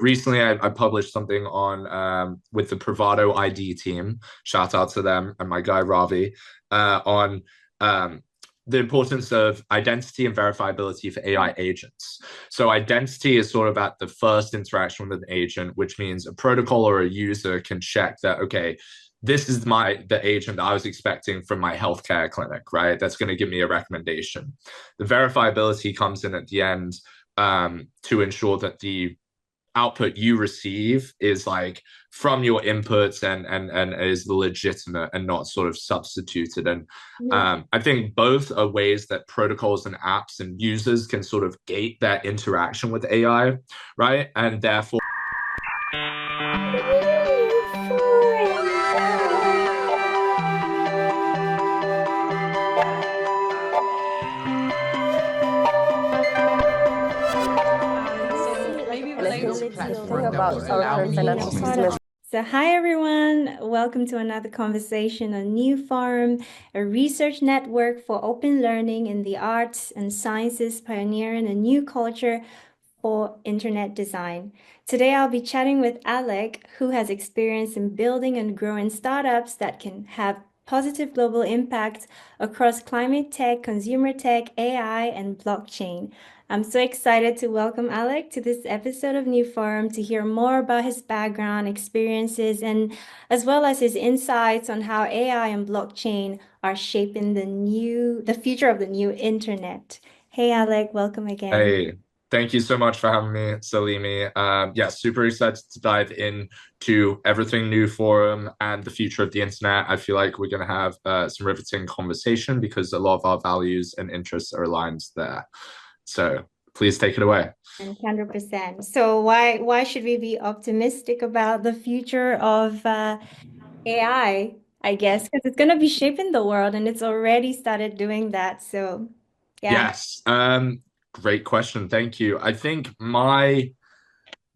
Recently, I published something on with the Bravado ID team. Shout out to them and my guy Ravi on um, the importance of identity and verifiability for AI agents. So identity is sort of at the first interaction with an agent, which means a protocol or a user can check that, okay, this is the agent that I was expecting from my healthcare clinic, right? That's going to give me a recommendation. The verifiability comes in at the end to ensure that the output you receive is like from your inputs and is legitimate and not sort of substituted. And I think both are ways that protocols and apps and users can sort of gate their interaction with AI, right? And therefore So hi everyone, welcome to another conversation on NEWFORUM, a research network for open learning in the arts and sciences, pioneering a new culture for internet design. Today I'll be chatting with Alec, who has experience in building and growing startups that can have positive global impact across climate tech, consumer tech, AI, and blockchain. I'm so excited to welcome Alec to this episode of NEWFORUM to hear more about his background, experiences, and as well as his insights on how AI and blockchain are shaping the future of the new internet. Hey Alec, welcome again. Hey, thank you so much for having me, Salimi. Yeah, super excited to dive into everything new forum and the future of the internet. I feel like we're going to have some riveting conversation because a lot of our values and interests are aligned there. So please take it away. 100%. So why should we be optimistic about the future of AI, I guess, because it's going to be shaping the world and it's already started doing that. So yeah. Yes. Great question. Thank you. I think my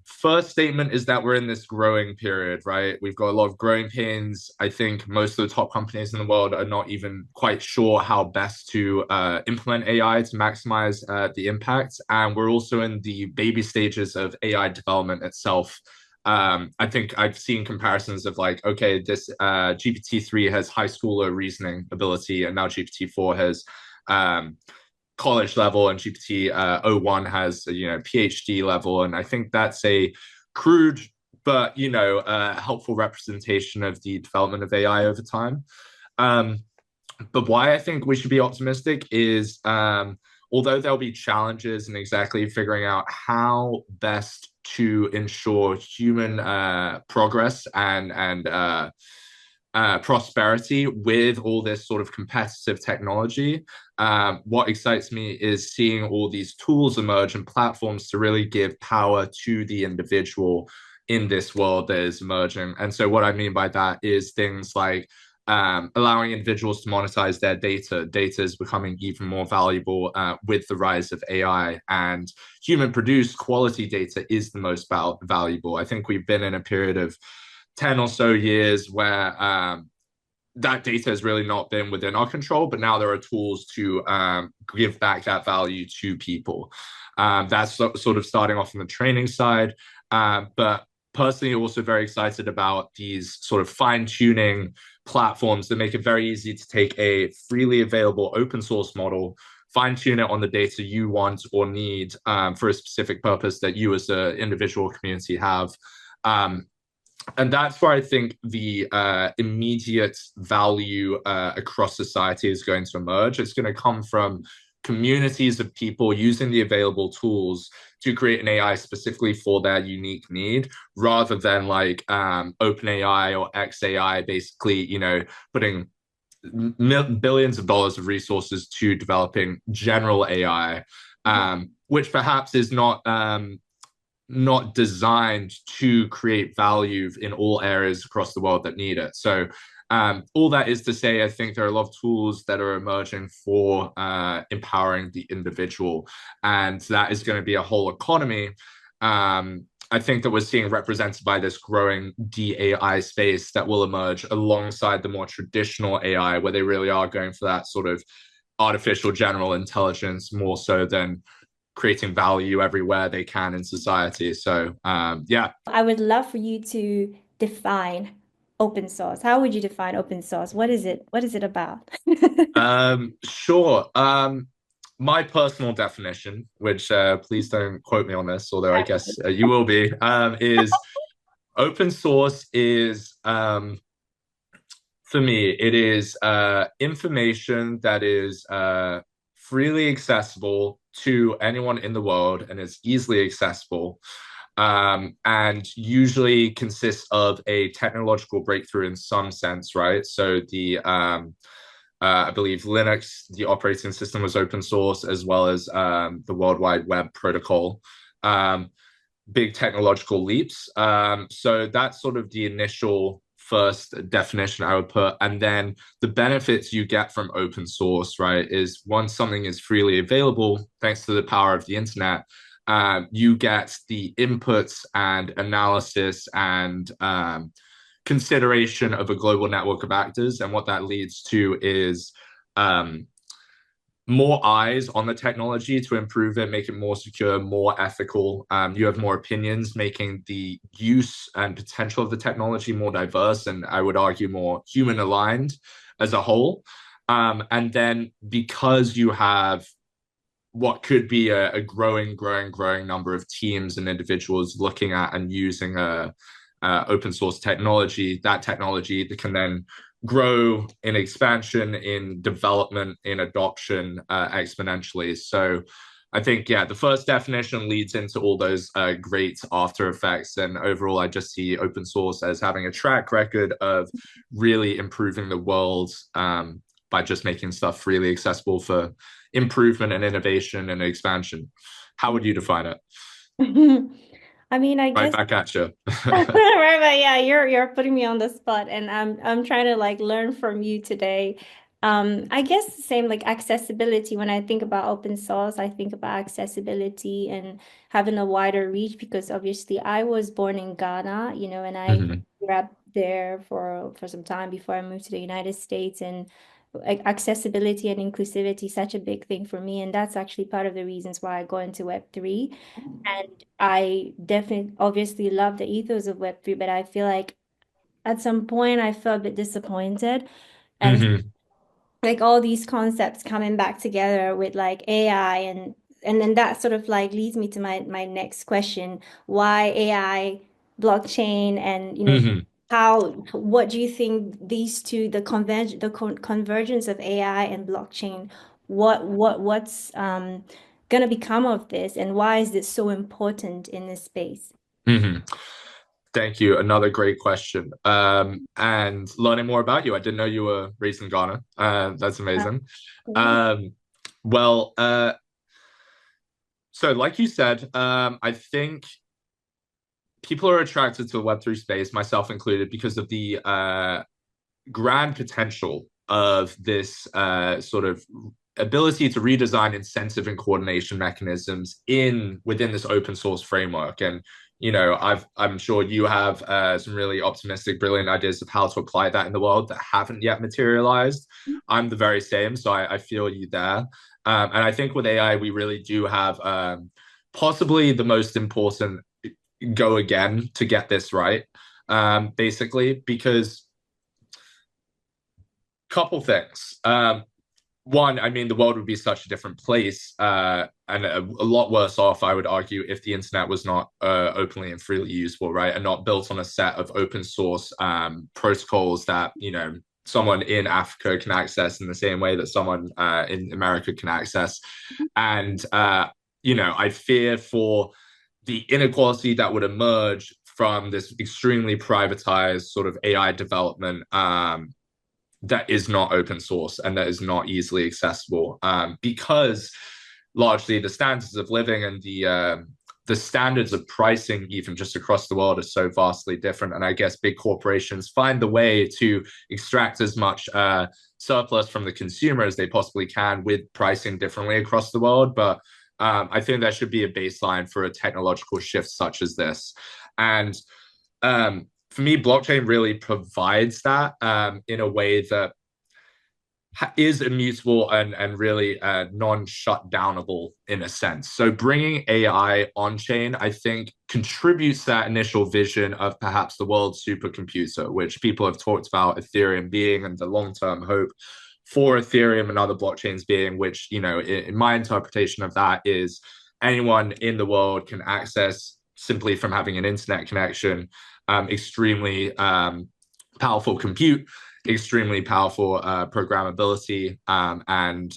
first statement is that we're in this growing period, right? We've got a lot of growing pains. I think most of the top companies in the world are not even quite sure how best to implement AI to maximize the impact. And we're also in the baby stages of AI development itself. I think I've seen comparisons of like, okay, this GPT-3 has high schooler reasoning ability, and now GPT-4 has college level, and GPT-01 has PhD level, and I think that's a crude but helpful representation of the development of AI over time. But why I think we should be optimistic is although there'll be challenges in exactly figuring out how best to ensure human progress and prosperity with all this sort of competitive technology. What excites me is seeing all these tools emerge and platforms to really give power to the individual in this world that is emerging. And so what I mean by that is things like allowing individuals to monetize their data. Data is becoming even more valuable with the rise of AI, and human produced quality data is the most valuable. I think we've been in a period of 10 or so years where that data has really not been within our control, but now there are tools to give back that value to people. That's sort of starting off on the training side, but personally also very excited about these sort of fine-tuning platforms that make it very easy to take a freely available open source model, fine-tune it on the data you want or need for a specific purpose that you as an individual community have. And that's where I think the immediate value across society is going to emerge. It's going to come from communities of people using the available tools to create an AI specifically for their unique need, rather than like OpenAI or XAI basically, putting billions of dollars of resources to developing general AI, which perhaps is not designed to create value in all areas across the world that need it. So all that is to say, I think there are a lot of tools that are emerging for empowering the individual, and that is going to be a whole economy. I think that we're seeing represented by this growing DAI space that will emerge alongside the more traditional AI, where they really are going for that sort of artificial general intelligence more so than creating value everywhere they can in society. So yeah. I would love for you to define open source. How would you define open source? What is it? What is it about? Sure. My personal definition, which please don't quote me on this, although I guess you will be, is open source is for me, it is information that is freely accessible to anyone in the world and is easily accessible, and usually consists of a technological breakthrough in some sense, right? So I believe Linux, the operating system, was open source, as well as the World Wide Web protocol. Big technological leaps. So that's sort of the initial first definition I would put. And then the benefits you get from open source, right, is once something is freely available, thanks to the power of the internet, you get the inputs and analysis and consideration of a global network of actors. And what that leads to is more eyes on the technology to improve it, make it more secure, more ethical. You have more opinions, making the use and potential of the technology more diverse, and I would argue more human aligned as a whole. And then because you have what could be a growing number of teams and individuals looking at and using open source technology, that technology that can then grow in expansion, in development, in adoption exponentially. So I think, yeah, the first definition leads into all those great after effects. And overall, I just see open source as having a track record of really improving the world by just making stuff freely accessible for improvement and innovation and expansion. How would you define it? I mean, I Right guess back at you. right, but yeah, you're putting me on the spot, and I'm trying to like learn from you today. I guess the same like accessibility. When I think about open source, I think about accessibility and having a wider reach because obviously I was born in Ghana, and I Mhm. grew up there for some time before I moved to the United States, and like accessibility and inclusivity is such a big thing for me, and that's actually part of the reasons why I go into Web3. And I definitely obviously love the ethos of Web3, but I feel like at some point I felt a bit disappointed. And Mhm. like all these concepts coming back together with like AI and then that sort of like leads me to my next question. Why AI, blockchain, and Mhm. what do you think these two, the convergence of AI and blockchain, what's gonna become of this and why is this so important in this space? Mhm. Thank you. Another great question. And learning more about you. I didn't know you were raised in Ghana. That's amazing. Um, well, so like you said, I think people are attracted to the Web3 space, myself included, because of the grand potential of this sort of ability to redesign incentive and coordination mechanisms in within this open source framework. And I'm sure you have some really optimistic, brilliant ideas of how to apply that in the world that haven't yet materialized. I'm the very same, so I feel you there. And I think with AI, we really do have possibly the most important go again to get this right. Basically, because couple things. One, I mean, the world would be such a different place and a lot worse off, I would argue, if the internet was not openly and freely usable, right? And not built on a set of open source protocols that, someone in Africa can access in the same way that someone in America can access. And, I fear for the inequality that would emerge from this extremely privatized sort of AI development that is not open source and that is not easily accessible because largely the standards of living and the standards of pricing even just across the world are so vastly different. And I guess big corporations find the way to extract as much surplus from the consumer as they possibly can with pricing differently across the world. But I think there should be a baseline for a technological shift such as this. And for me, blockchain really provides that in a way that is immutable and really non-shutdownable in a sense. So bringing AI on chain, I think, contributes that initial vision of perhaps the world's supercomputer, which people have talked about Ethereum being, and the long-term hope for Ethereum and other blockchains being, which, in my interpretation of that is anyone in the world can access simply from having an internet connection, extremely powerful compute, extremely powerful programmability, and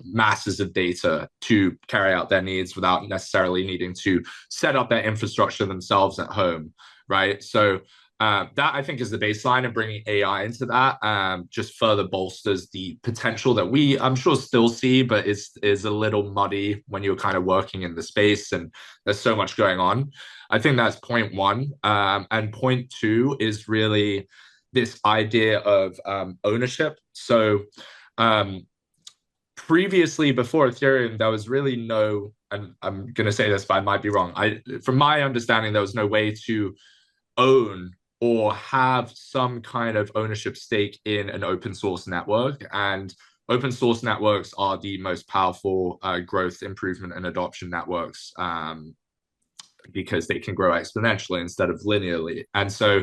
masses of data to carry out their needs without necessarily needing to set up their infrastructure themselves at home, right? So that I think is the baseline, and bringing AI into that just further bolsters the potential that I'm sure, still see, but is a little muddy when you're kind of working in the space and there's so much going on. I think that's point one. And point two is really this idea of ownership. So previously, before Ethereum, there was really no, and I'm going to say this, but I might be wrong. From my understanding, there was no way to own or have some kind of ownership stake in an open source network. And open source networks are the most powerful growth, improvement, and adoption networks, because they can grow exponentially instead of linearly. And so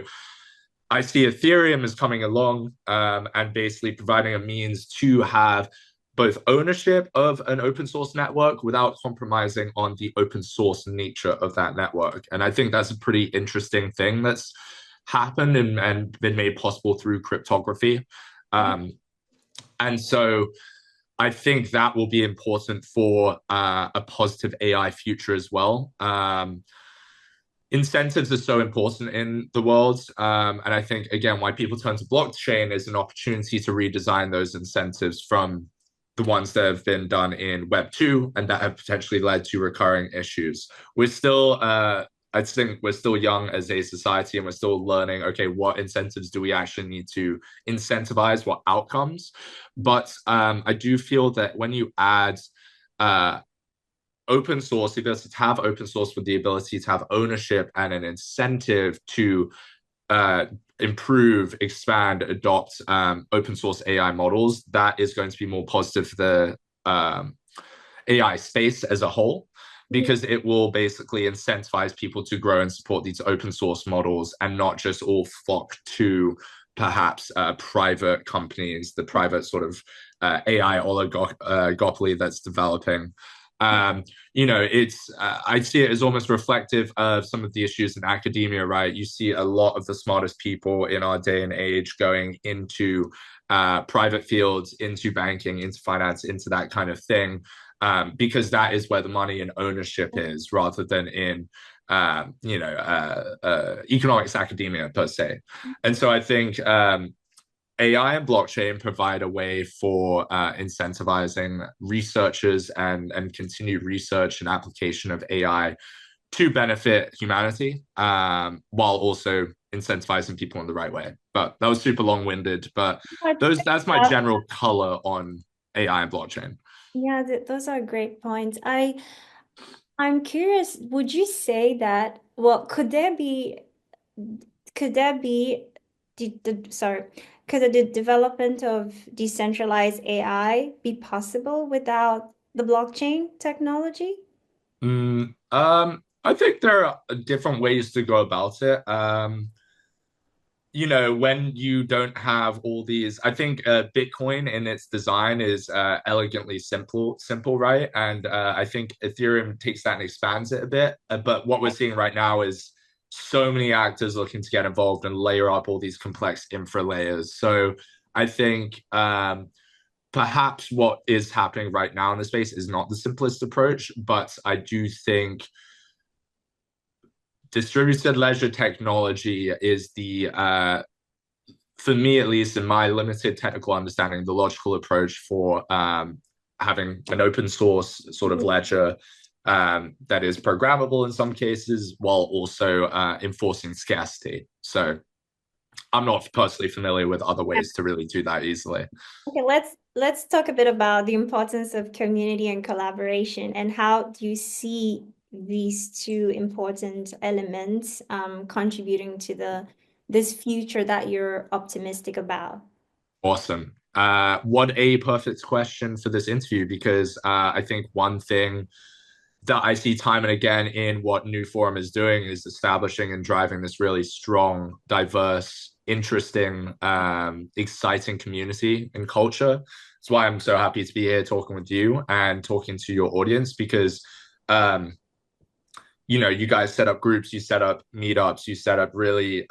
I see Ethereum as coming along, and basically providing a means to have both ownership of an open source network without compromising on the open source nature of that network. And I think that's a pretty interesting thing that's happened and been made possible through cryptography. And so I think that will be important for a positive AI future as well. Incentives are so important in the world. And I think, again, why people turn to blockchain is an opportunity to redesign those incentives from the ones that have been done in Web2 and that have potentially led to recurring issues. I think we're still young as a society, and we're still learning, okay, what incentives do we actually need to incentivize, what outcomes? But I do feel that when you add open source, the ability to have open source with the ability to have ownership and an incentive to improve, expand, adopt open source AI models, that is going to be more positive for the AI space as a whole, because it will basically incentivize people to grow and support these open source models and not just all flock to perhaps private companies, the private sort of AI oligopoly that's developing. I see it as almost reflective of some of the issues in academia, right? You see a lot of the smartest people in our day and age going into private fields, into banking, into finance, into that kind of thing, because that is where the money and ownership is, rather than in economics academia per se. And so I think AI and blockchain provide a way for incentivizing researchers and continued research and application of AI to benefit humanity, while also incentivizing people in the right way. But that was super long-winded, but that's my general color on AI and blockchain. Yeah, those are great points. I'm curious, would you say that, well, could there be sorry, could the development of decentralized AI be possible without the blockchain technology? I think there are different ways to go about it. When you don't have all these, I think Bitcoin in its design is elegantly simple, right? And I think Ethereum takes that and expands it a bit. But what we're seeing right now is so many actors looking to get involved and layer up all these complex infra layers. So I think perhaps what is happening right now in the space is not the simplest approach, but I do think distributed ledger technology is for me at least, in my limited technical understanding, the logical approach for having an open source sort of ledger that is programmable in some cases, while also enforcing scarcity. So I'm not personally familiar with other ways to really do that easily. Okay, let's talk a bit about the importance of community and collaboration, and how do you see these two important elements contributing to this future that you're optimistic about? Awesome. What a perfect question for this interview, because I think one thing that I see time and again in what NEWFORUM is doing is establishing and driving this really strong, diverse, interesting, exciting community and culture. That's why I'm so happy to be here talking with you and talking to your audience, because um, you guys set up groups, you set up meetups, you set up really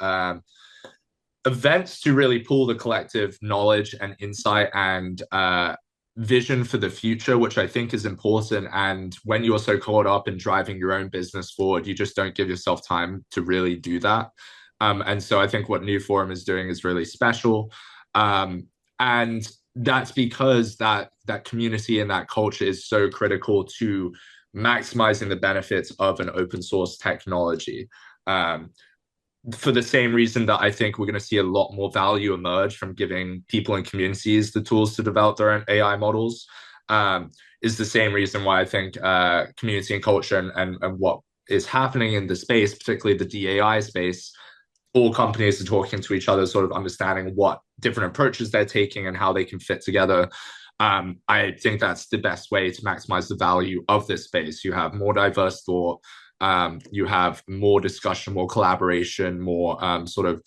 events to really pool the collective knowledge and insight and vision for the future, which I think is important. And when you're so caught up in driving your own business forward, you just don't give yourself time to really do that. And so I think what NEWFORUM is doing is really special. And that's because that community and that culture is so critical to maximizing the benefits of an open source technology. For the same reason that I think we're going to see a lot more value emerge from giving people and communities the tools to develop their own AI models, is the same reason why I think community and culture and what is happening in the space, particularly the DAI space, all companies are talking to each other, sort of understanding what different approaches they're taking and how they can fit together. I think that's the best way to maximize the value of this space. You have more diverse thought, you have more discussion, more collaboration, more sort of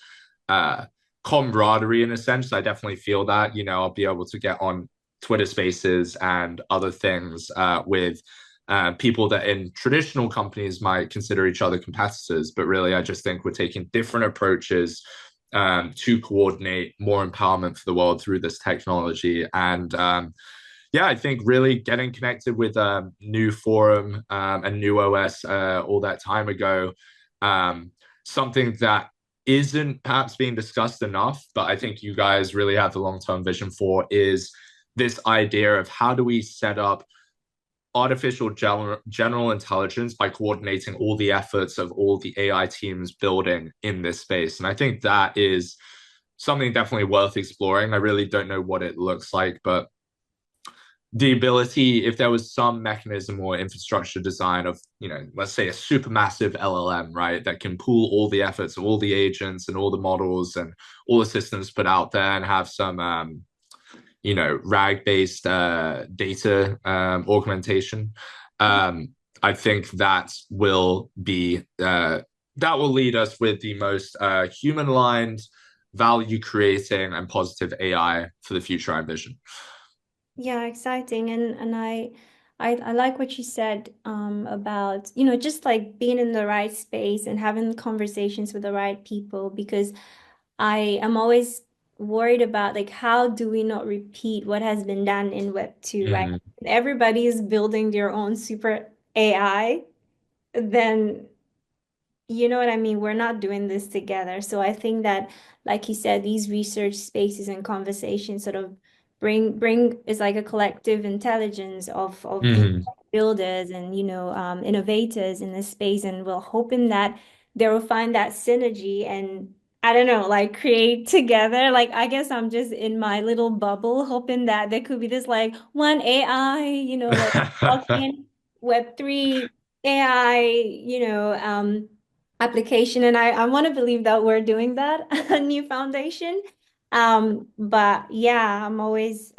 camaraderie in a sense. I definitely feel that, I'll be able to get on Twitter Spaces and other things with people that in traditional companies might consider each other competitors. But really, I just think we're taking different approaches to coordinate more empowerment for the world through this technology. And yeah, I think really getting connected with NEWFORUM and NEWOS all that time ago, something that isn't perhaps being discussed enough, but I think you guys really have the long-term vision for, is this idea of how do we set up artificial general intelligence by coordinating all the efforts of all the AI teams building in this space. And I think that is something definitely worth exploring. I really don't know what it looks like, but the ability, if there was some mechanism or infrastructure design of, let's say a supermassive LLM, right, that can pool all the efforts of all the agents and all the models and all the systems put out there and have some, RAG-based data augmentation. I think that will lead us with the most human-aligned, value-creating, and positive AI for the future, I envision. Yeah, exciting. And I like what you said about, just like being in the right space and having conversations with the right people, because I am always worried about like how do we not repeat what has been done in Web2, right? Mm. Everybody is building their own super AI, then you know what I mean? We're not doing this together. So I think that, like you said, these research spaces and conversations sort of bring is like a collective intelligence of these Mm. builders and innovators in this space, and we're hoping that they will find that synergy and I don't know, like create together. Like I guess I'm just in my little bubble, hoping that there could be this like one AI, like talking Web3 AI, application. And I want to believe that we're doing that, a new foundation. But yeah, I'm always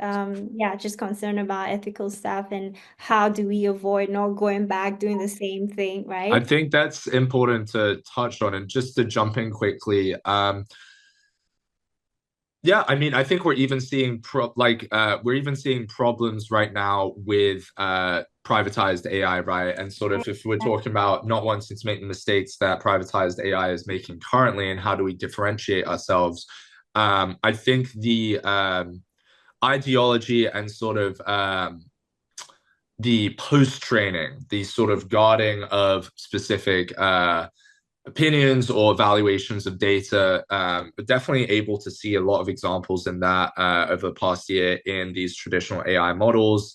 just concerned about ethical stuff and how do we avoid not going back doing the same thing, I right? think that's important to touch on. And just to jump in quickly, yeah, I mean, I think we're even seeing problems right now with privatized AI, right? And sort of if we're talking about not wanting to make the mistakes that privatized AI is making currently, and how do we differentiate ourselves? I think the ideology and sort of the post training, the sort of guarding of specific opinions or evaluations of data. But definitely able to see a lot of examples in that over the past year in these traditional AI models.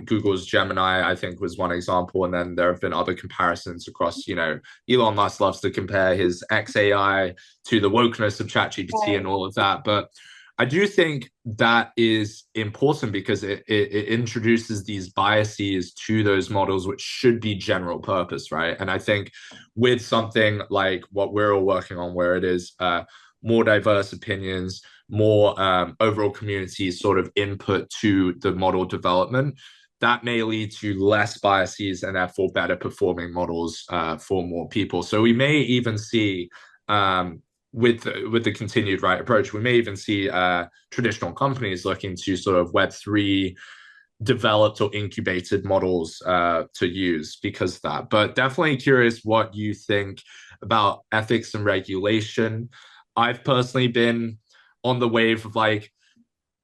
Google's Gemini, I think, was one example, and then there have been other comparisons across. Elon Musk loves to compare his XAI to the wokeness of ChatGPT and Right. all of that, but I do think that is important because it introduces these biases to those models, which should be general purpose, right? And I think with something like what we're all working on, where it is more diverse opinions, more overall community sort of input to the model development, that may lead to less biases and therefore better performing models for more people. So we may even see with the continued right approach, we may even see traditional companies looking to sort of Web3 developed or incubated models to use because of that. But definitely curious what you think about ethics and regulation. I've personally been on the wave of like,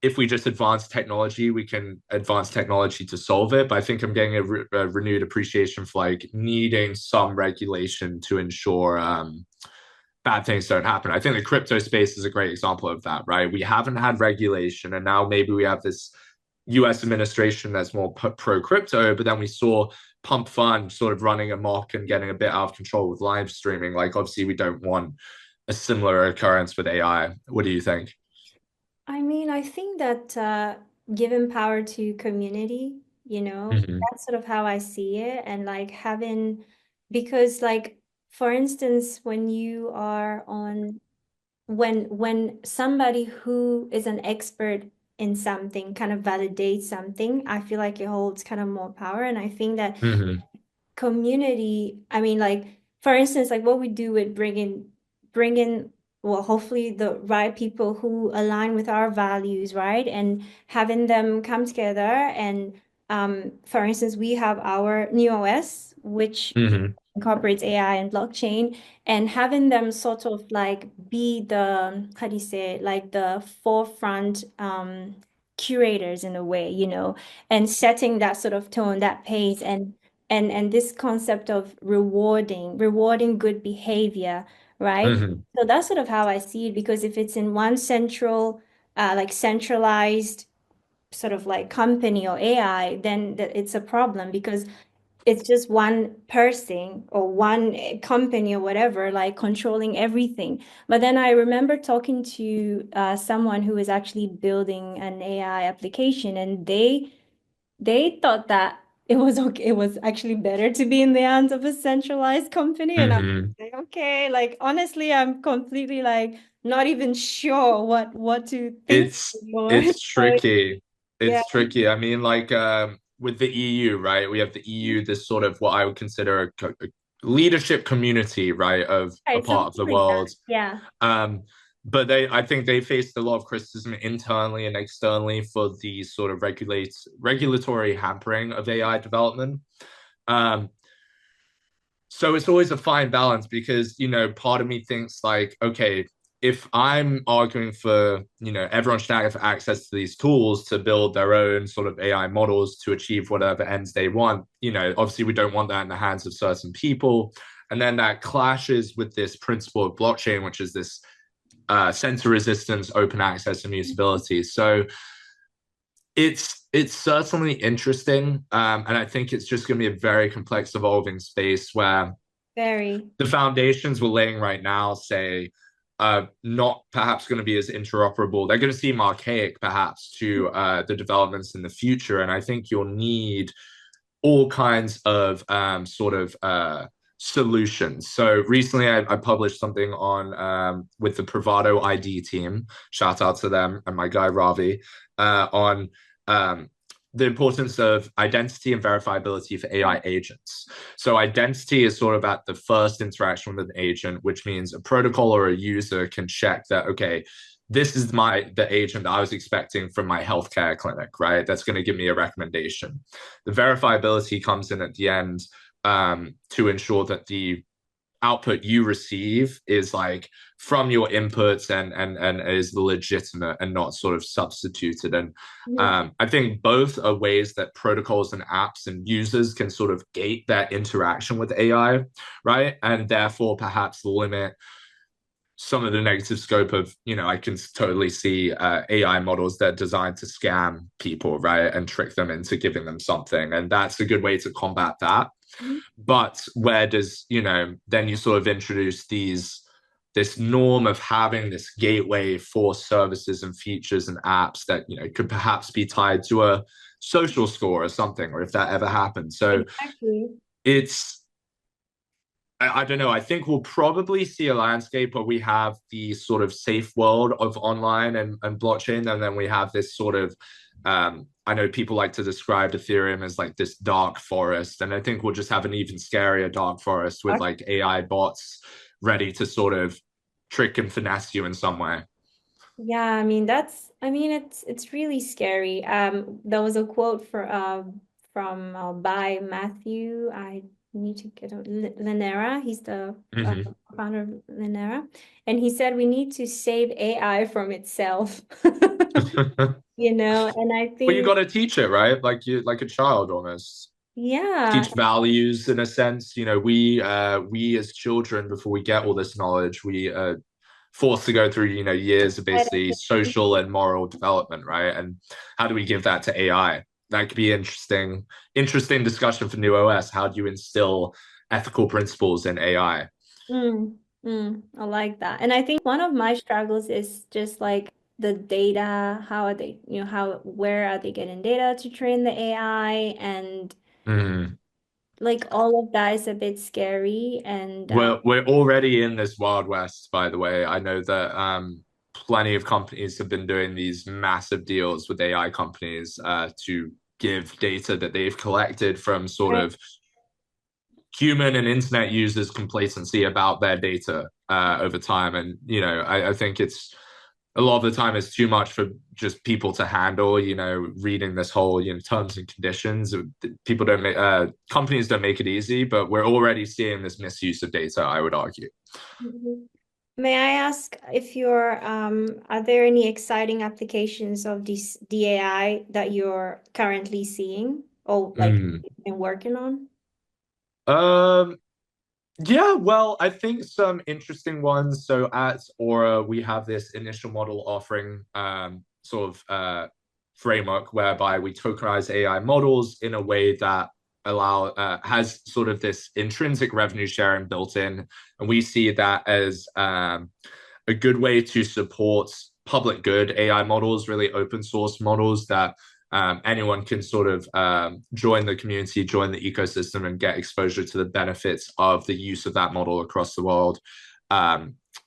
if we just advance technology, we can advance technology to solve it. But I think I'm getting a renewed appreciation for like needing some regulation to ensure bad things don't happen. I think the crypto space is a great example of that, right? We haven't had regulation, and now maybe we have this US administration that's more pro crypto, but then we saw Pump Fund sort of running amok and getting a bit out of control with live streaming. Like, obviously, we don't want a similar occurrence with AI. What do you think? I mean, I think that giving power to community, Mm-hmm. that's sort of how I see it. And like having, because like, for instance, when you are on, when somebody who is an expert in something kind of validates something, I feel like it holds kind of more power. And I think that Mm-hmm. community, I mean, like, for instance, like what we do with bringing, well, hopefully the right people who align with our values, right? And having them come together and, for instance, we have our new OS, which Mm-hmm. incorporates AI and blockchain, and having them sort of like be the, how do you say it, like the forefront curators in a way, and setting that sort of tone, that pace, and this concept of rewarding good behavior, right? Mm-hmm. So that's sort of how I see it, because if it's in one central, like centralized sort of like company or AI, then it's a problem because it's just one person or one company or whatever, like controlling everything. But then I remember talking to someone who was actually building an AI application, and they thought that it was okay. It was actually better to be in the hands of a centralized company. And I'm Mm-hmm. like, okay, like honestly, I'm completely like not even sure what to think It's anymore. it's So tricky. yeah, It's tricky. I mean, like with the EU, right? We have the EU, this sort of what I would consider a leadership community, right, of a right, part of something the like that. world. Yeah, Um, but I think they faced a lot of criticism internally and externally for the sort of regulatory hampering of AI development. Um, so it's always a fine balance because, part of me thinks like, okay, if I'm arguing for, everyone should have access to these tools to build their own sort of AI models to achieve whatever ends they want, obviously we don't want that in the hands of certain people. And then that clashes with this principle of blockchain, which is this censor resistance, open access, and mutability. So it's certainly interesting, and I think it's just going to be a very complex, evolving space where very. the foundations we're laying right now say not perhaps going to be as interoperable. They're going to seem archaic perhaps to the developments in the future, and I think you'll need all kinds of sort of solutions. So recently, I published something on with the Bravado ID team. Shout out to them and my guy Ravi on um, the importance of identity and verifiability for AI agents. So identity is sort of at the first interaction with an agent, which means a protocol or a user can check that, okay, this is the agent that I was expecting from my healthcare clinic, right? That's going to give me a recommendation. The verifiability comes in at the end to ensure that the output you receive is like from your inputs and is legitimate and not sort of substituted. And Yeah. I think both are ways that protocols and apps and users can sort of gate their interaction with AI, right? And therefore perhaps limit some of the negative scope of, I can totally see AI models that are designed to scam people, right? And trick them into giving them something. And that's a good way to combat that. Mhm. But where does, then you sort of introduce this norm of having this gateway for services and features and apps that, could perhaps be tied to a social score or something, or if that ever happens. So Exactly. it's I don't know. I think we'll probably see a landscape where we have the sort of safe world of online and blockchain, and then we have this sort of I know people like to describe Ethereum as like this dark forest, and I think we'll just have an even scarier dark forest with like AI bots ready to sort of trick and finesse you in some way. Yeah, I mean it's really scary. There was a quote from by Matthew. I need to get Linera. He's the Hmm. founder of Linera, and he said we need to save AI from itself. You know, and I Well, you think got to teach it, right? Like you, like a child almost. yeah, Teach values in a sense. You know, we as children, before we get all this knowledge, we forced to go through, you know, years of basically social and moral development, right? And how do we give that to AI? That could be interesting discussion for new OS. How do you instill ethical principles in AI? I like that. And I think one of my struggles is just like the data. How are they, where are they getting data to train the AI? And Mm. like all of that is a bit scary. And We're already in this Wild West, by the way. I know that plenty of companies have been doing these massive deals with AI companies to give data that they've collected from sort right. of human and internet users' complacency about their data over time. And, you know, I think it's a lot of the time it's too much for just people to handle, you know, reading this whole, you know, terms and conditions. People don't make, companies don't make it easy, but we're already seeing this misuse of data, I would argue. Mhm. May I ask if are there any exciting applications of this DAI that you're currently seeing or like Mm. been working on? Um, Yeah, well, I think some interesting ones. So at Aura, we have this initial model offering sort of framework whereby we tokenize AI models in a way that allow has sort of this intrinsic revenue sharing built in, and we see that as a good way to support public good AI models, really open source models that anyone can sort of join the community, join the ecosystem, and get exposure to the benefits of the use of that model across the world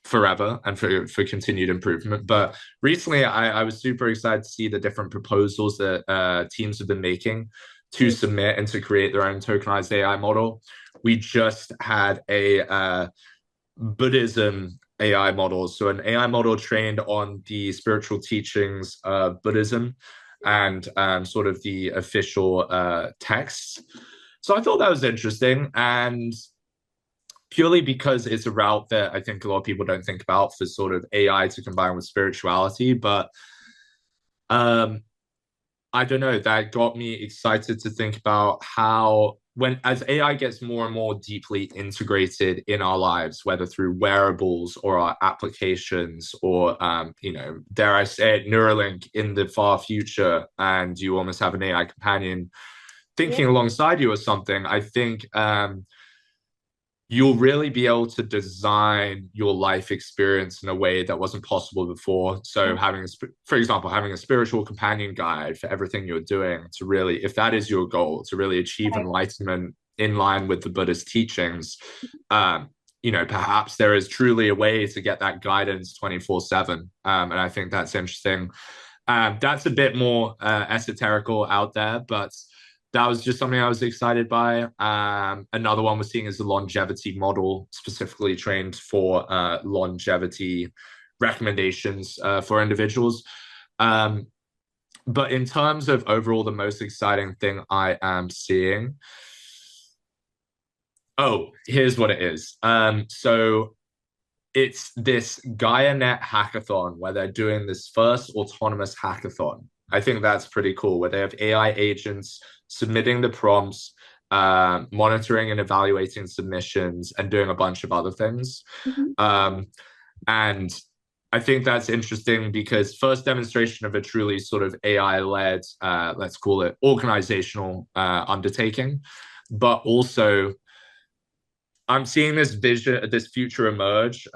forever and for continued improvement. But recently, I was super excited to see the different proposals that teams have been making to Mm. submit and to create their own tokenized AI model. We just had a Buddhism AI models. So an AI model trained on the spiritual teachings of Buddhism and sort of the official texts. So I thought that was interesting. And purely because it's a route that I think a lot of people don't think about for sort of AI to combine with spirituality. But um, I don't know, that got me excited to think about how when as AI gets more and more deeply integrated in our lives, whether through wearables or our applications or you know, dare I say it, Neuralink in the far future, and you almost have an AI companion Yeah. thinking alongside you or something, I think you'll really be able to design your life experience in a way that wasn't possible before. So having, for example, having a spiritual companion guide for everything you're doing to really, if that is your goal, to really achieve Right. enlightenment in line with the Buddhist teachings, you know, perhaps there is truly a way to get that guidance 24/7. And I think that's interesting. That's a bit more esoterical out there, but that was just something I was excited by. Another one we're seeing is the longevity model, specifically trained for longevity recommendations for individuals. Um, but in terms of overall, the most exciting thing I am seeing, oh, here's what it is. So it's this GaiaNet hackathon where they're doing this first autonomous hackathon. I think that's pretty cool, where they have AI agents submitting the prompts, monitoring and evaluating submissions, and doing a bunch of other things. Mhm. Um, and I think that's interesting because first demonstration of a truly sort of AI-led, let's call it organizational undertaking, but also I'm seeing this vision, this future emerge,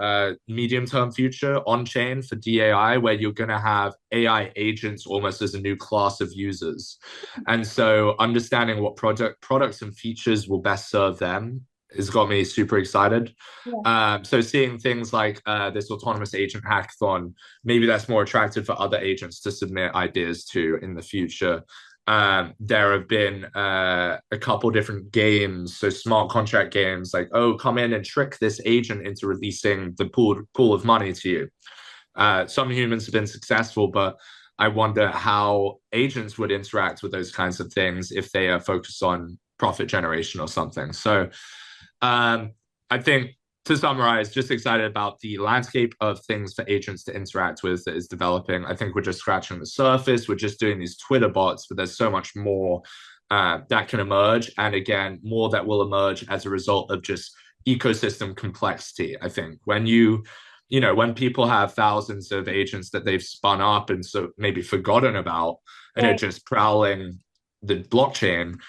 medium-term future on chain for DAI, where you're going to have AI agents almost as a new class of users, and so understanding what products and features will best serve them has got me super excited. Yeah. So seeing things like this autonomous agent hackathon, maybe that's more attractive for other agents to submit ideas to in the future. There have been a couple different games, so smart contract games, like, oh, come in and trick this agent into releasing the pool of money to you. Some humans have been successful, but I wonder how agents would interact with those kinds of things if they are focused on profit generation or something. So I think to summarize, just excited about the landscape of things for agents to interact with that is developing. I think we're just scratching the surface. We're just doing these Twitter bots, but there's so much more that can emerge. And again, more that will emerge as a result of just ecosystem complexity. I think when people have thousands of agents that they've spun up and so maybe forgotten about and are Right. just prowling the blockchain,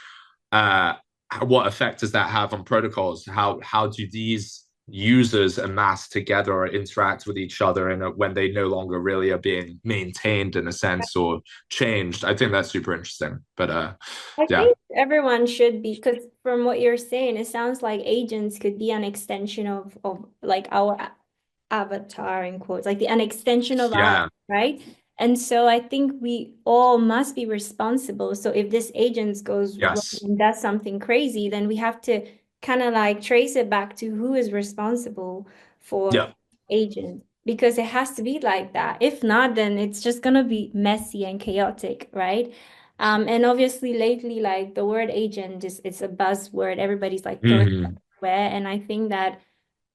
what effect does that have on protocols? How do these users amass together or interact with each other when they no longer really are being maintained in a sense or changed? I think that's super interesting. But I yeah, think everyone should be, because from what you're saying, it sounds like agents could be an extension of like our avatar in quotes, like an extension of us, yeah, right? And so I think we all must be responsible. So if this agent goes rogue yes, and does something crazy, then we have to kind of like trace it back to who is responsible for yeah. agent, because it has to be like that. If not, then it's just gonna be messy and chaotic, right? And obviously lately, like the word agent is it's a buzzword. Everybody's like throwing it Mhm. everywhere. And I think that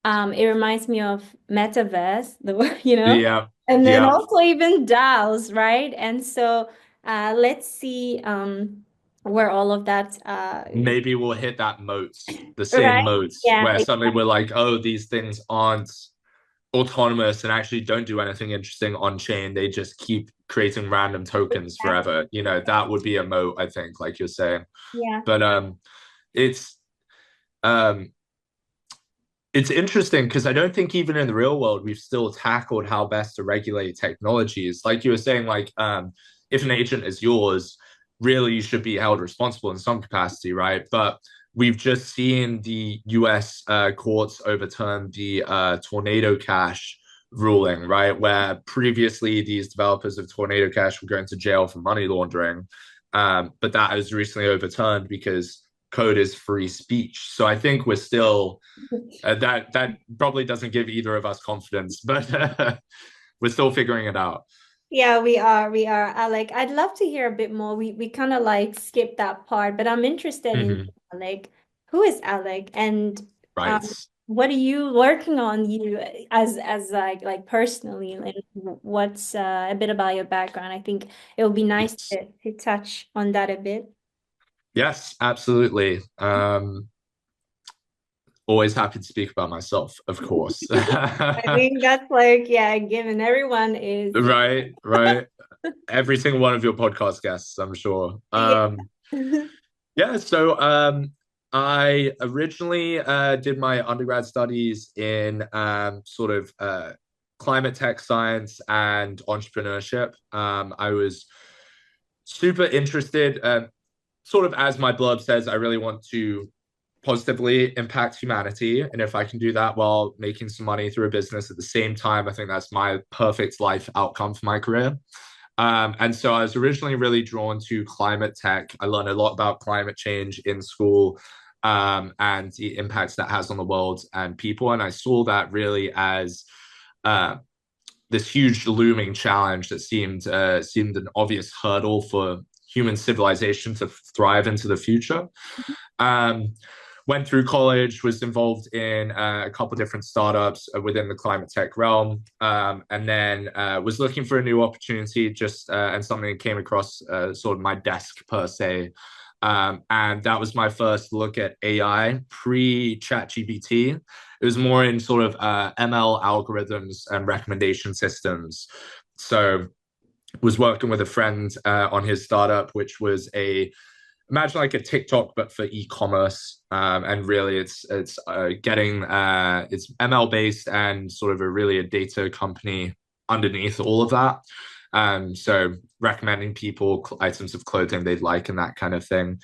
it reminds me of metaverse, Yeah, and then yeah. also even DAOs, right? And so let's see where all of that Maybe we'll hit that moats, the same right? moats, Yeah, where suddenly we're exactly. like, oh, these things aren't autonomous and actually don't do anything interesting on chain. They just keep creating random tokens forever. That would be a moat, I think, like you're saying. Yeah. But it's um it's interesting because I don't think even in the real world we've still tackled how best to regulate technologies. Like you were saying, like if an agent is yours, really you should be held responsible in some capacity, right? But we've just seen the U.S. Courts overturn the Tornado Cash ruling, right? Where previously these developers of Tornado Cash were going to jail for money laundering, but that was recently overturned because code is free speech. So I think we're still that probably doesn't give either of us confidence, but we're still figuring it out. Yeah, we are, Alec. I'd love to hear a bit more. We kind of like skipped that part, but I'm interested in Mhm. Alec. Who is Alec, and Right. what are you working on you as like personally, and what's a bit about your background? I think it would be nice Yes. to touch on that a bit. Yes, absolutely. Always happy to speak about myself, of course. I think that's like, yeah, given everyone is, yeah. Right, right. Every single one of your podcast guests, I'm sure. Yeah. Yeah, so I originally did my undergrad studies in sort of climate tech science and entrepreneurship. I was super interested, sort of as my blurb says, I really want to positively impact humanity. And if I can do that while making some money through a business at the same time, I think that's my perfect life outcome for my career. And so I was originally really drawn to climate tech. I learned a lot about climate change in school and the impacts that has on the world and people. And I saw that really as uh, this huge looming challenge that seemed an obvious hurdle for human civilization to thrive into the future. Um, Went through college, was involved in a couple different startups within the climate tech realm, and then was looking for a new opportunity and something that came across sort of my desk per se. And that was my first look at AI pre ChatGPT. It was more in sort of ML algorithms and recommendation systems. So was working with a friend on his startup, which was a imagine like a TikTok but for e-commerce, and really it's getting it's ML based and sort of a data company underneath all of that. So recommending people items of clothing they'd like and that kind of thing.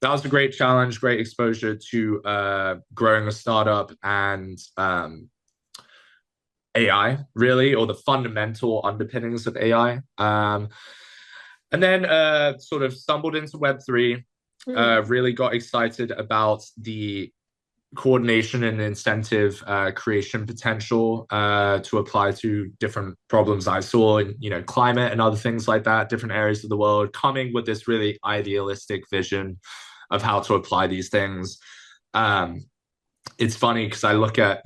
that was a great challenge, great exposure to growing a startup and AI, really, or the fundamental underpinnings of AI. And then sort of stumbled into Web3, Mm, really got excited about the coordination and incentive creation potential to apply to different problems I saw in, climate and other things like that, different areas of the world, coming with this really idealistic vision of how to apply these things. Um, it's funny because I look at,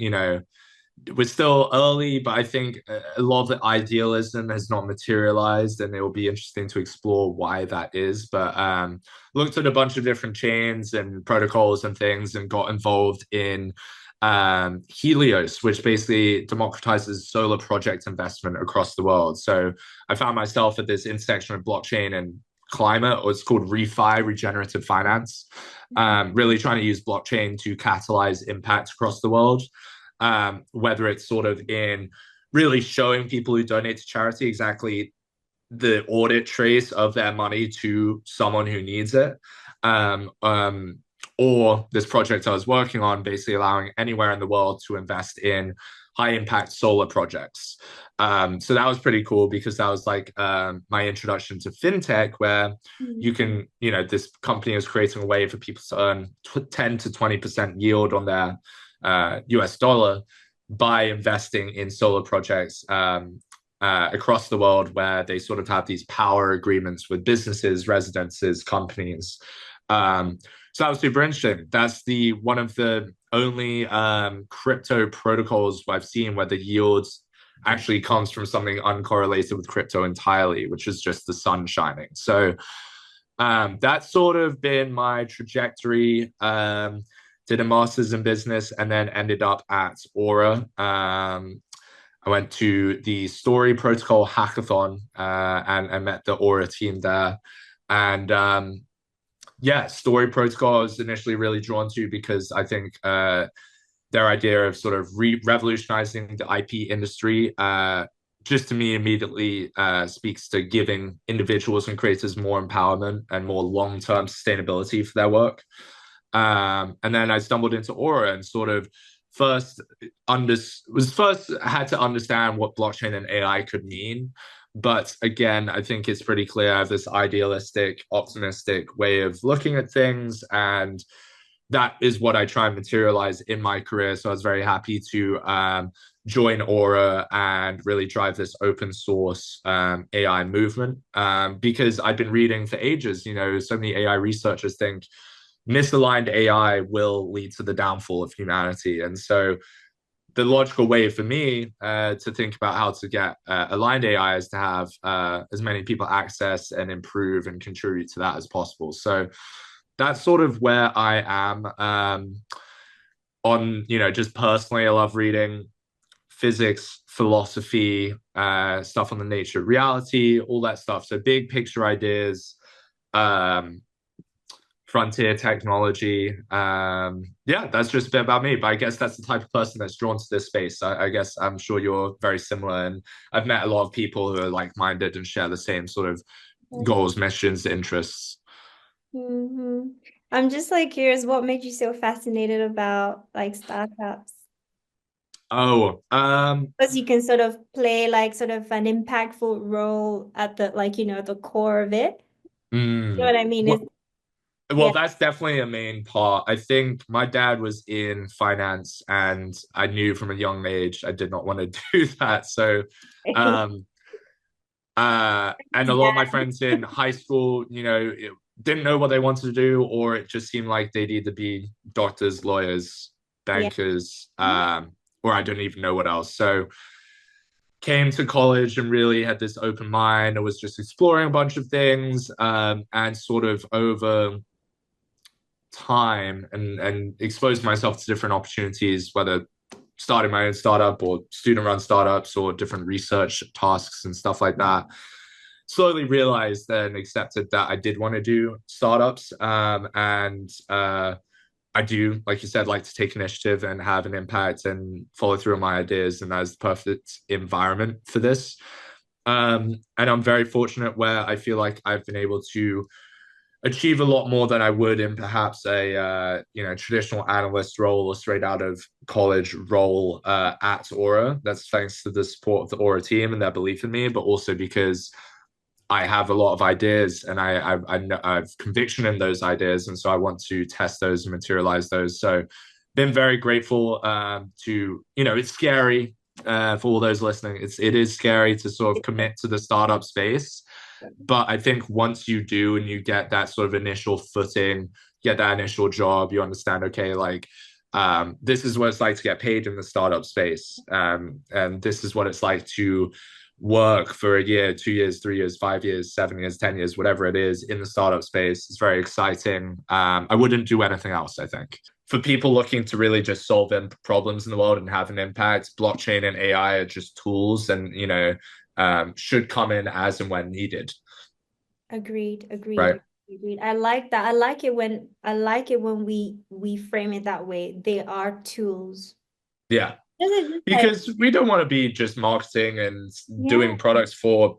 we're still early, but I think a lot of the idealism has not materialized, and it will be interesting to explore why that is. But looked at a bunch of different chains and protocols and things, and got involved in Helios, which basically democratizes solar project investment across the world. So I found myself at this intersection of blockchain and climate, or it's called refi, regenerative finance. Really trying to use blockchain to catalyze impact across the world, whether it's sort of in really showing people who donate to charity exactly the audit trace of their money to someone who needs it. Um, um, or this project I was working on, basically allowing anywhere in the world to invest in high impact solar projects. So that was pretty cool because that was like my introduction to fintech, where mm, you can, this company is creating a way for people to earn 10 to 20% yield on their US dollar by investing in solar projects across the world, where they sort of have these power agreements with businesses, residences, companies. So that was super interesting. That's the one of the only crypto protocols I've seen where the yields actually comes from something uncorrelated with crypto entirely, which is just the sun shining. So that's sort of been my trajectory. Did a master's in business and then ended up at Aura. I went to the Story Protocol hackathon and met the Aura team there. And yeah, Story Protocol I was initially really drawn to because I think their idea of sort of revolutionizing the IP industry just to me immediately speaks to giving individuals and creators more empowerment and more long-term sustainability for their work. And then I stumbled into Aura and sort of first first had to understand what blockchain and AI could mean. But again, I think it's pretty clear I have this idealistic, optimistic way of looking at things, and that is what I try and materialize in my career. So I was very happy to join Aura and really drive this open source AI movement, because I've been reading for ages. So many AI researchers think misaligned AI will lead to the downfall of humanity. And so the logical way for me to think about how to get aligned AI is to have as many people access and improve and contribute to that as possible. So that's sort of where I am. On, just personally, I love reading physics, philosophy, stuff on the nature of reality, all that stuff. So big picture ideas, um, frontier technology. Yeah, that's just a bit about me. But I guess that's the type of person that's drawn to this space. I guess I'm sure you're very similar, and I've met a lot of people who are like-minded and share the same sort of goals, missions, interests. mm-hmm. I'm just like curious, what made you so fascinated about like startups? Oh, Because you can sort of play like sort of an impactful role at the like, the core of it. You know mm, what I mean? what, Is well, yeah. that's definitely a main part. I think my dad was in finance, and I knew from a young age I did not want to do that. So, um, and a lot of my friends in high school, didn't know what they wanted to do, or it just seemed like they'd either be doctors, lawyers, Yeah. bankers, or I don't even know what else. So came to college and really had this open mind. I was just exploring a bunch of things, and sort of over time and exposed myself to different opportunities, whether starting my own startup or student run startups or different research tasks and stuff like that. Slowly realized and accepted that I did want to do startups. And I do, like you said, like to take initiative and have an impact and follow through on my ideas. And that's the perfect environment for this. And I'm very fortunate where I feel like I've been able to achieve a lot more than I would in perhaps a traditional analyst role or straight out of college role at Aura. That's thanks to the support of the Aura team and their belief in me, but also because I have a lot of ideas and I have conviction in those ideas, and so I want to test those and materialize those. So, been very grateful to it's scary for all those listening. It is scary to sort of commit to the startup space, but I think once you do and you get that sort of initial footing, get that initial job, you understand, okay, like this is what it's like to get paid in the startup space. And this is what it's like to work for a year, 2 years, 3 years, 5 years, 7 years, 10 years, whatever it is in the startup space. It's very exciting. I wouldn't do anything else, I think. For people looking to really just solve problems in the world and have an impact, blockchain and AI are just tools and, should come in as and when needed. Agreed, Right. agreed, agreed. I like that. I like it when we frame it that way. They are tools. Yeah. Does it just like, Because we don't want to be just marketing and yeah, doing products for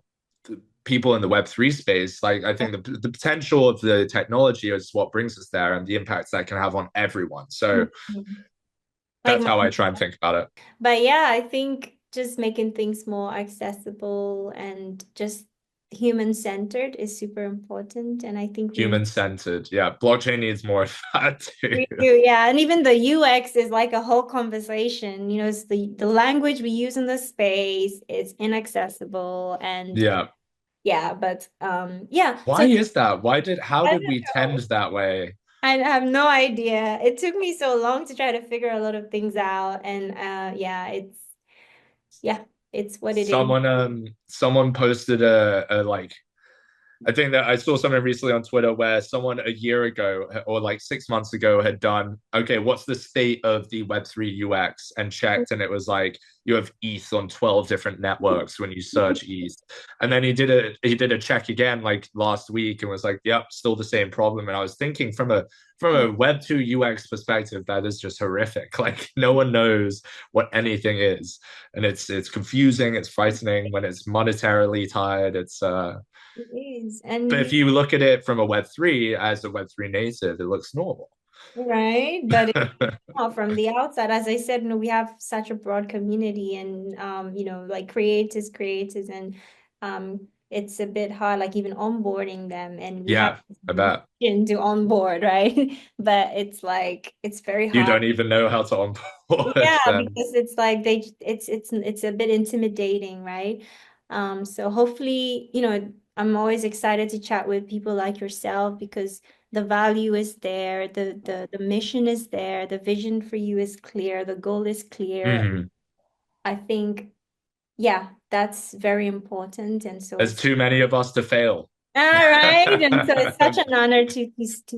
people in the Web3 space. Like, I think the potential of the technology is what brings us there and the impacts that can have on everyone. So mhm. Like, that's how I try and think about it. but yeah, I think just making things more accessible and just human-centered is super important. And I think we need Human centered. Yeah. Blockchain needs more of that too. we do, yeah. And even the UX is like a whole conversation. You know, it's the language we use in the space is inaccessible and Yeah. yeah, but yeah. Why So is that? How I did don't we tend know. that way? I have no idea. It took me so long to try to figure a lot of things out. And yeah, yeah, it's what it is. Someone posted a like I think that I saw something recently on Twitter where someone a year ago or like 6 months ago had done, okay, what's the state of the Web3 UX and checked, and it was like you have ETH on 12 different networks when you search ETH. And then he did a check again like last week and was like, yep, still the same problem. And I was thinking from a Web2 UX perspective, that is just horrific. Like no one knows what anything is. And it's confusing, it's frightening when it's monetarily tied. It is. And But if you you look at it from a Web3 as a Web3 native, it looks normal. right, but from the outside, as I said, we have such a broad community and like creators, and it's a bit hard, like even onboarding them, and we have Yeah, this I bet. vision to onboard, right? But it's like it's very You hard. don't even know how to onboard Yeah, them. because it's like it's a bit intimidating, right? So hopefully, I'm always excited to chat with people like yourself because the value is there, the mission is there, the vision for you is clear, the goal is clear. Mhm. I think, yeah, that's very important. And so There's it's too many of us to fail. all right. And so it's such an honor to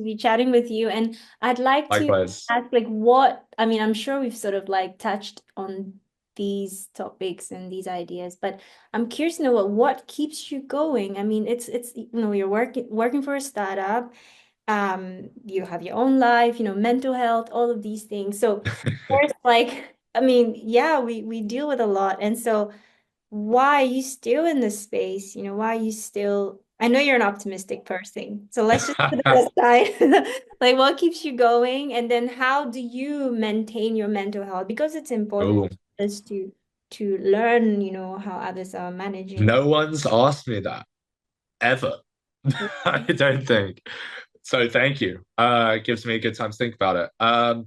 be chatting with you. And I'd like to Likewise. ask like what, I mean, I'm sure we've sort of like touched on these topics and these ideas, but I'm curious to know what keeps you going. I mean, it's you're working for a startup, you have your own life, mental health, all of these things. So first, like, I mean, yeah, we deal with a lot. And so why are you still in this space? Why are you still, I know you're an optimistic person. So let's just put that aside. Like what keeps you going? And then how do you maintain your mental health? Because it's important Oh, is to learn, how others are managing. no one's asked me that ever. I don't think. So thank you. It gives me a good time to think about it.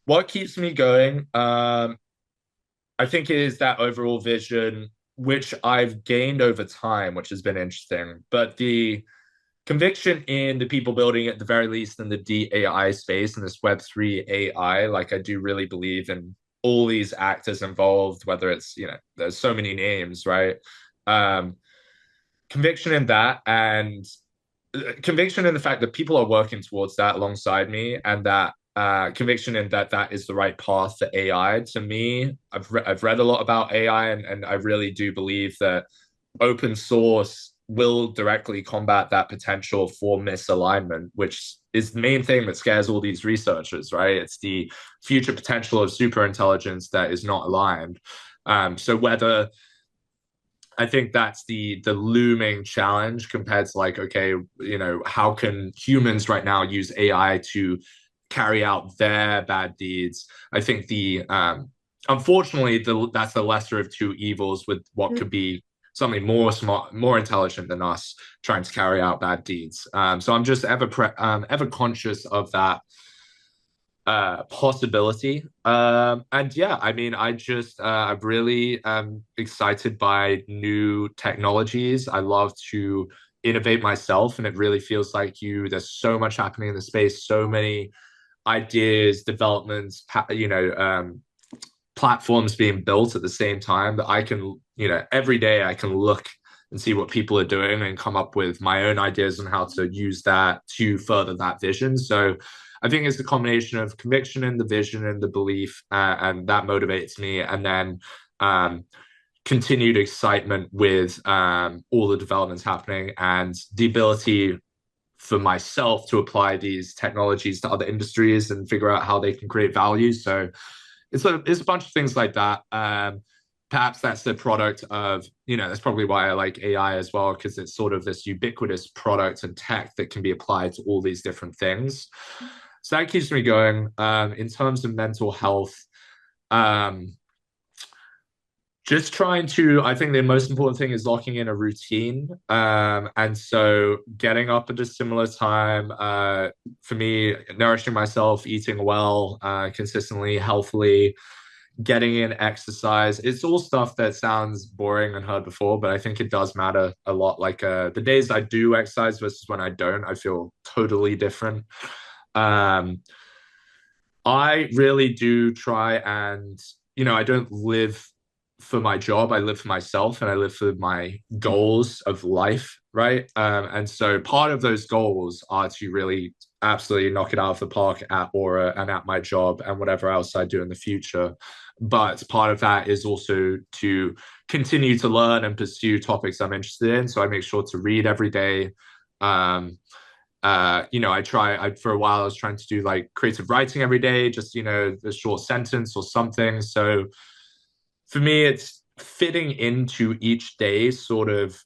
What keeps me going? I think it is that overall vision, which I've gained over time, which has been interesting. But the conviction in the people building at the very least in the DAI space and this Web3 AI, like I do really believe in all these actors involved, whether it's, there's so many names, right? Um, Conviction in that and conviction in the fact that people are working towards that alongside me and that conviction in that is the right path for AI. To me, I've read a lot about AI and I really do believe that open source will directly combat that potential for misalignment, which is the main thing that scares all these researchers, right? It's the future potential of superintelligence that is not aligned. So whether I think that's the looming challenge compared to like, okay, how can humans right now use AI to carry out their bad deeds? I think unfortunately that's the lesser of two evils with what could be something more smart, more intelligent than us trying to carry out bad deeds. So I'm just ever conscious of that possibility. And yeah, I mean, I'm really excited by new technologies. I love to innovate myself, and it really feels like there's so much happening in the space, so many ideas, developments, platforms being built at the same time that I can, every day I can look and see what people are doing and come up with my own ideas on how to use that to further that vision. So I think it's a combination of conviction in the vision and the belief, and that motivates me. And then continued excitement with all the developments happening and the ability for myself to apply these technologies to other industries and figure out how they can create value. So it's a bunch of things like that. Perhaps that's the product of, that's probably why I like AI as well, because it's sort of this ubiquitous product and tech that can be applied to all these different things. So that keeps me going. In terms of mental health, just I think the most important thing is locking in a routine. And so getting up at a similar time, for me, nourishing myself, eating well, consistently, healthily, getting in exercise. It's all stuff that sounds boring and heard before, but I think it does matter a lot. Like the days I do exercise versus when I don't, I feel totally different. I really do try and, I don't live for my job. I live for myself and I live for my goals of life, right? And so part of those goals are to really absolutely knock it out of the park at Aura and at my job and whatever else I do in the future. But part of that is also to continue to learn and pursue topics I'm interested in. So I make sure to read every day. For a while I was trying to do like creative writing every day, just, a short sentence or something. So for me, it's fitting into each day sort of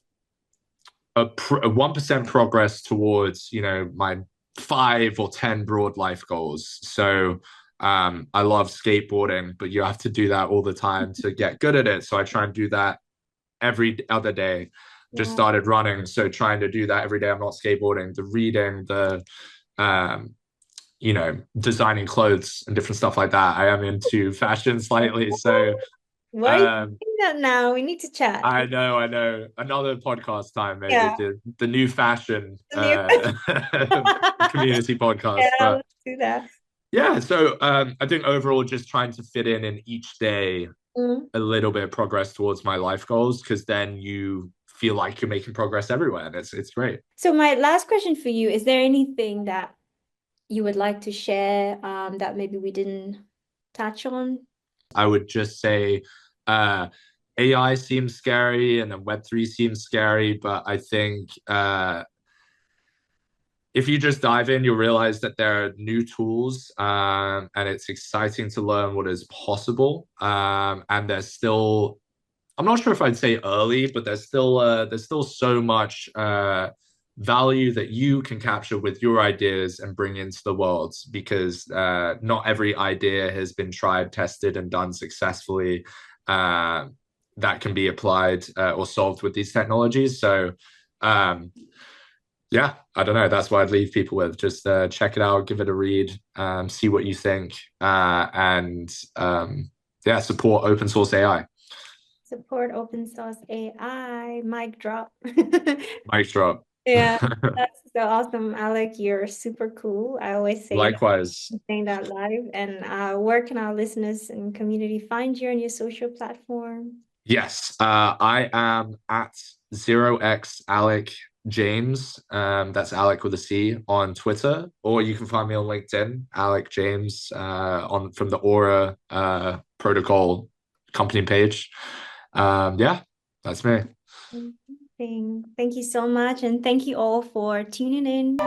a 1% progress towards, my 5 or 10 broad life goals. So I love skateboarding, but you have to do that all the time to get good at it. So I try and do that every other day. Just started running, so trying to do that every day. I'm not skateboarding, the reading, the designing clothes and different stuff like that. I am into fashion slightly, so why are you doing that now? We need to chat. I know. Another podcast time, maybe the new fashion community podcast. Yeah, but let's do that. Yeah, so I think overall just trying to fit in each day a little bit of progress towards my life goals, because then you feel like you're making progress everywhere, and it's great. So my last question for you, is there anything that you would like to share that maybe we didn't touch on? I would just say AI seems scary and then Web3 seems scary, but I think if you just dive in, you'll realize that there are new tools, and it's exciting to learn what is possible. And there's still, I'm not sure if I'd say early, but there's still so much value that you can capture with your ideas and bring into the world, because not every idea has been tried, tested, and done successfully that can be applied or solved with these technologies. So yeah, I don't know. That's what I'd leave people with. Just check it out, give it a read, see what you think, and support open source AI. Support open source AI. Mic drop. Mic drop. Yeah, that's so awesome, Alec. You're super cool. I always say likewise. Saying that live. And where can our listeners and community find you on your social platform? Yes, I am at 0x Alec James. That's Alec with a C on Twitter, or you can find me on LinkedIn, Alec James, from the Aura protocol company page. That's me. Thank you so much, and thank you all for tuning in.